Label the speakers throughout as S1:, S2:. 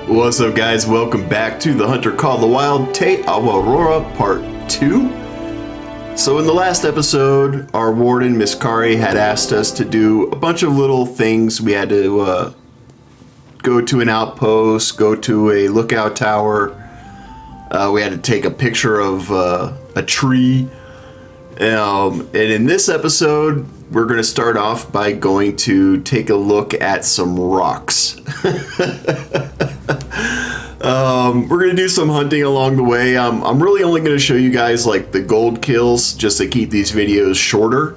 S1: What's up, guys? Welcome back to The Hunter Call the Wild, Te Awaroa Part 2. So in the last episode, our warden, Miss Kari, had asked us to do a bunch of little things. We had to go to an outpost, go to a lookout tower. We had to take a picture of a tree. And in this episode, we're going to start off by going to take a look at some rocks. We're going to do some hunting along the way. I'm really only going to show you guys like the gold kills just to keep these videos shorter.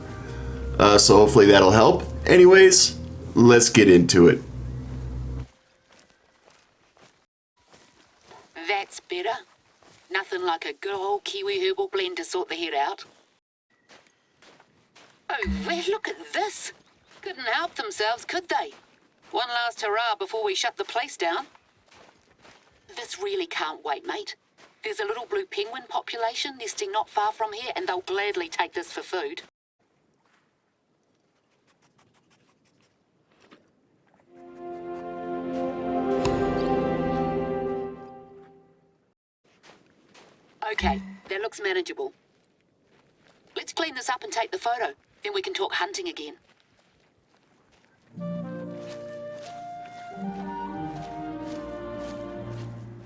S1: So hopefully that'll help. Anyways, let's get into it.
S2: That's better. Nothing like a good old Kiwi herbal blend to sort the head out. Oh, well, look at this. Couldn't help themselves, could they? One last hurrah before we shut the place down. This really can't wait, mate. There's a little blue penguin population nesting not far from here, and they'll gladly take this for food. Okay, that looks manageable. Let's clean this up and take the photo. Then we can talk hunting again.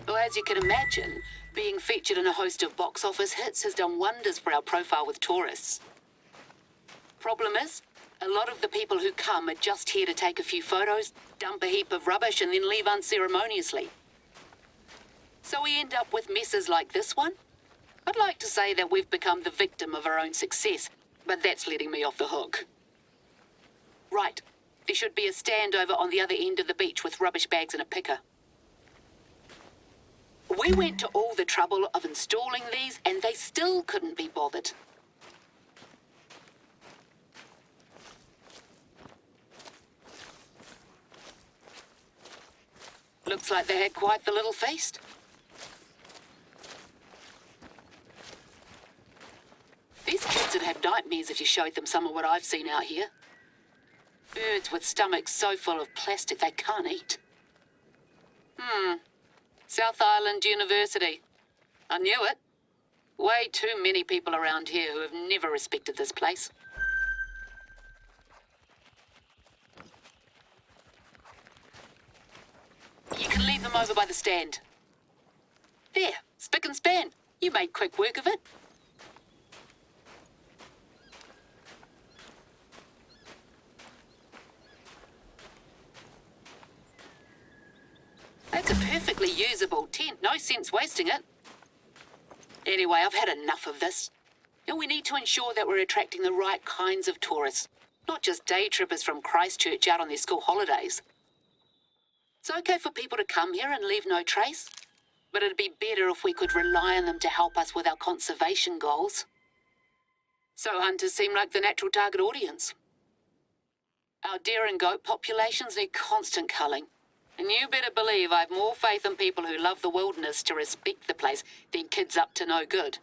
S2: Well, as you can imagine, being featured in a host of box office hits has done wonders for our profile with tourists. Problem is, a lot of the people who come are just here to take a few photos, dump a heap of rubbish, and then leave unceremoniously. So we end up with messes like this one. I'd like to say that we've become the victim of our own success, but that's letting me off the hook. Right, there should be a stand over on the other end of the beach with rubbish bags and a picker. We went to all the trouble of installing these, and they still couldn't be bothered. Looks like they had quite the little feast. These kids would have nightmares if you showed them some of what I've seen out here. Birds with stomachs so full of plastic they can't eat. South Island University. I knew it. Way too many people around here who have never respected this place. You can leave them over by the stand. There, spick and span. You made quick work of it. That's a perfectly usable tent. No sense wasting it. Anyway, I've had enough of this. And we need to ensure that we're attracting the right kinds of tourists, not just day trippers from Christchurch out on their school holidays. It's okay for people to come here and leave no trace, but it'd be better if we could rely on them to help us with our conservation goals. So hunters seem like the natural target audience. Our deer and goat populations need constant culling. And you better believe I've more faith in people who love the wilderness to respect the place than kids up to no good.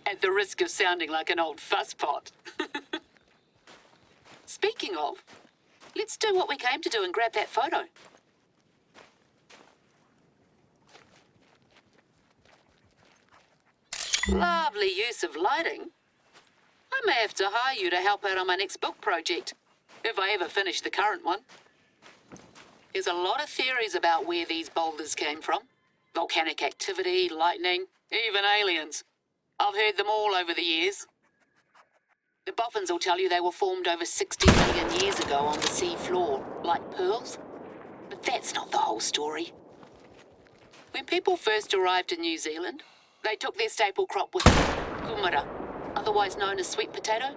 S2: At the risk of sounding like an old fusspot. Speaking of, let's do what we came to do and grab that photo. Lovely use of lighting. I may have to hire you to help out on my next book project, if I ever finish the current one. There's a lot of theories about where these boulders came from. Volcanic activity, lightning, even aliens. I've heard them all over the years. The boffins will tell you they were formed over 60 million years ago on the sea floor, like pearls. But that's not the whole story. When people first arrived in New Zealand, they took their staple crop with them, kumara, otherwise known as sweet potato.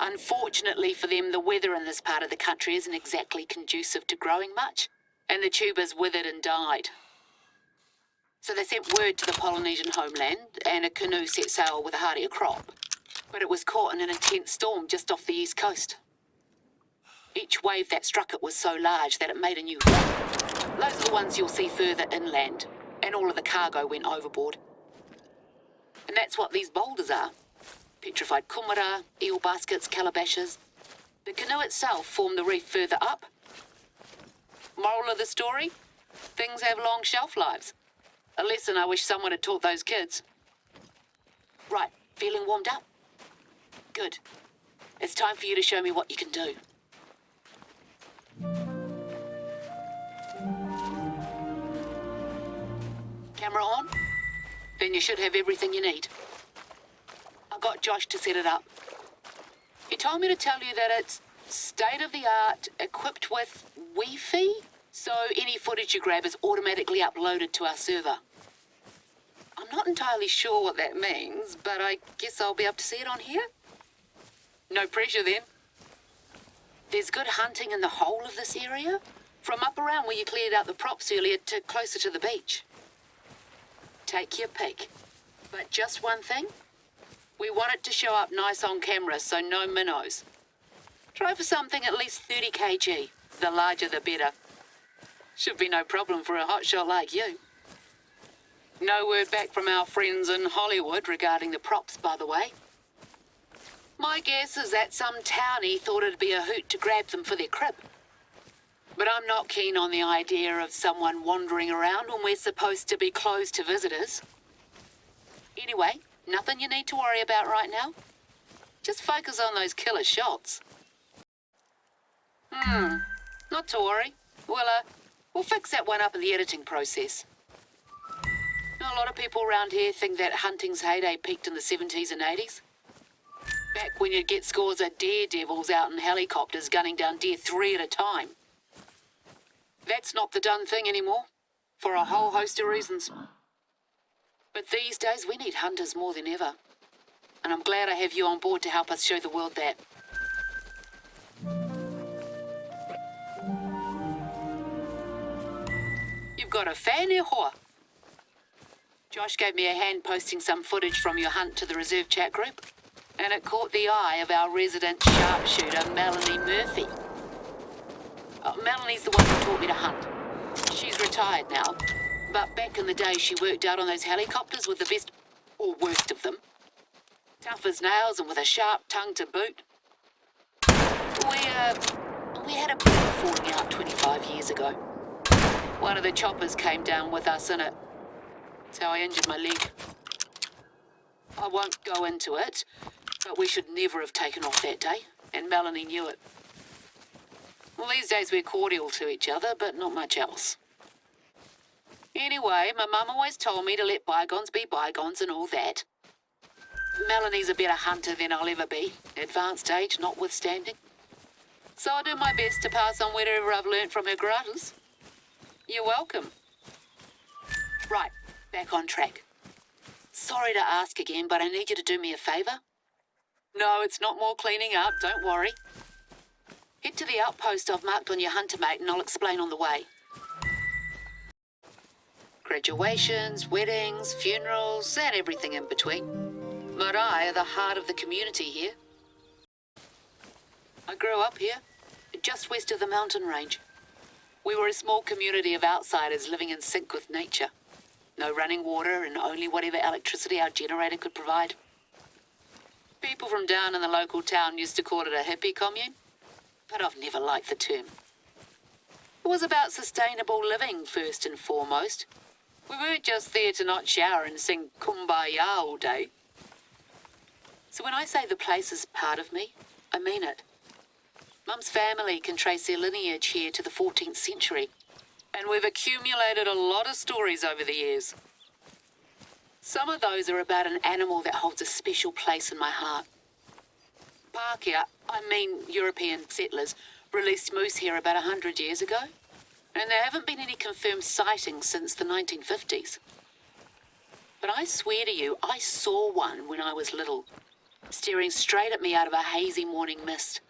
S2: Unfortunately for them, the weather in this part of the country isn't exactly conducive to growing much, and the tubers withered and died. So they sent word to the Polynesian homeland, and a canoe set sail with a hardier crop. But it was caught in an intense storm just off the east coast. Each wave that struck it was so large that it made a new hole. Those are the ones you'll see further inland, and all of the cargo went overboard. And that's what these boulders are. Petrified kumara, eel baskets, calabashes. The canoe itself formed the reef further up. Moral of the story? things have long shelf lives. A lesson I wish someone had taught those kids. Right, feeling warmed up? Good. It's time for you to show me what you can do. Camera on? Then you should have everything you need. I got Josh to set it up. He told me to tell you that it's state-of-the-art, equipped with Wi-Fi, so any footage you grab is automatically uploaded to our server. I'm not entirely sure what that means, but I guess I'll be able to see it on here. No pressure then. There's good hunting in the whole of this area, from up around where you cleared out the props earlier to closer to the beach. Take your pick. But just one thing, we want it to show up nice on camera, so no minnows. Try for something at least 30 kg. The larger the better. Should be no problem for a hotshot like you. No word back from our friends in Hollywood regarding the props, by the way. My guess is that some townie thought it'd be a hoot to grab them for their crib. But I'm not keen on the idea of someone wandering around when we're supposed to be closed to visitors. Anyway, nothing you need to worry about right now. Just focus on those killer shots. Not to worry. We'll fix that one up in the editing process. A lot of people around here think that hunting's heyday peaked in the 70s and 80s. Back when you'd get scores of daredevils out in helicopters gunning down deer 3 at a time. That's not the done thing anymore, for a whole host of reasons. But these days we need hunters more than ever. And I'm glad I have you on board to help us show the world that. You've got a fan here, Hoa. Josh gave me a hand posting some footage from your hunt to the reserve chat group, and it caught the eye of our resident sharpshooter, Melanie Murphy. Melanie's the one who taught me to hunt. She's retired now, but back in the day she worked out on those helicopters with the best, or worst of them. Tough as nails and with a sharp tongue to boot. We had a bit of a falling out 25 years ago. One of the choppers came down with us in it. That's how I injured my leg. I won't go into it, but we should never have taken off that day, and Melanie knew it. Well, these days we're cordial to each other, but not much else. Anyway, my mum always told me to let bygones be bygones and all that. Melanie's a better hunter than I'll ever be, advanced age notwithstanding. So I'll do my best to pass on whatever I've learnt from her gratis. You're welcome. Right, back on track. Sorry to ask again, but I need you to do me a favour. No, it's not more cleaning up, don't worry. Head to the outpost I've marked on your hunter mate and I'll explain on the way. Graduations, weddings, funerals, and everything in between. Marae are the heart of the community here. I grew up here, just west of the mountain range. We were a small community of outsiders living in sync with nature. No running water and only whatever electricity our generator could provide. People from down in the local town used to call it a hippie commune, but I've never liked the term. It was about sustainable living first and foremost. We weren't just there to not shower and sing Kumbaya all day. So when I say the place is part of me, I mean it. Mum's family can trace their lineage here to the 14th century, and we've accumulated a lot of stories over the years. Some of those are about an animal that holds a special place in my heart. Pākehā, European settlers, released moose here about 100 years ago, and there haven't been any confirmed sightings since the 1950s. But I swear to you, I saw one when I was little, staring straight at me out of a hazy morning mist.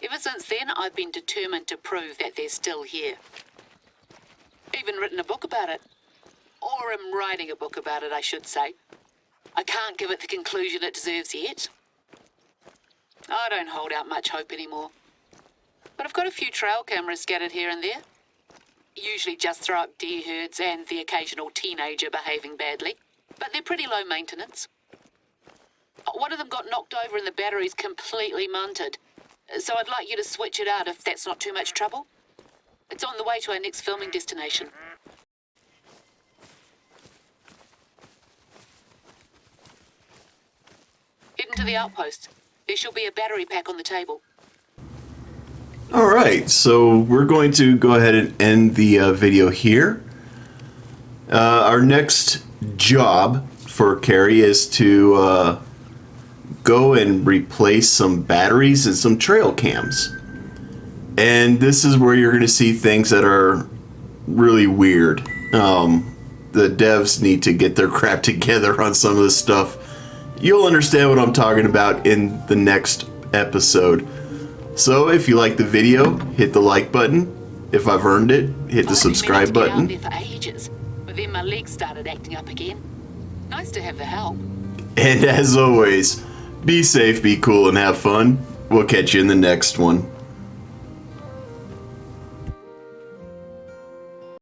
S2: Ever since then, I've been determined to prove that they're still here. Even written a book about it. Or am writing a book about it, I should say. I can't give it the conclusion it deserves yet. I don't hold out much hope anymore. But I've got a few trail cameras scattered here and there. Usually just throw up deer herds and the occasional teenager behaving badly. But they're pretty low maintenance. One of them got knocked over and the battery's completely munted. So I'd like you to switch it out if that's not too much trouble. It's on the way to our next filming destination. Heading to the outpost. There shall be a battery pack on the table.
S1: All right, so we're going to go ahead and end the video here. Our next job for Carrie is to go and replace some batteries and some trail cams. And this is where you're going to see things that are really weird. The devs need to get their crap together on some of this stuff. You'll understand what I'm talking about in the next episode. So if you like the video, hit the like button. If I've earned it, hit the subscribe button.
S2: I've been out there for ages, but then my legs started acting up again. Nice to have the help.
S1: And as always, be safe, be cool, and have fun. We'll catch you in the next one.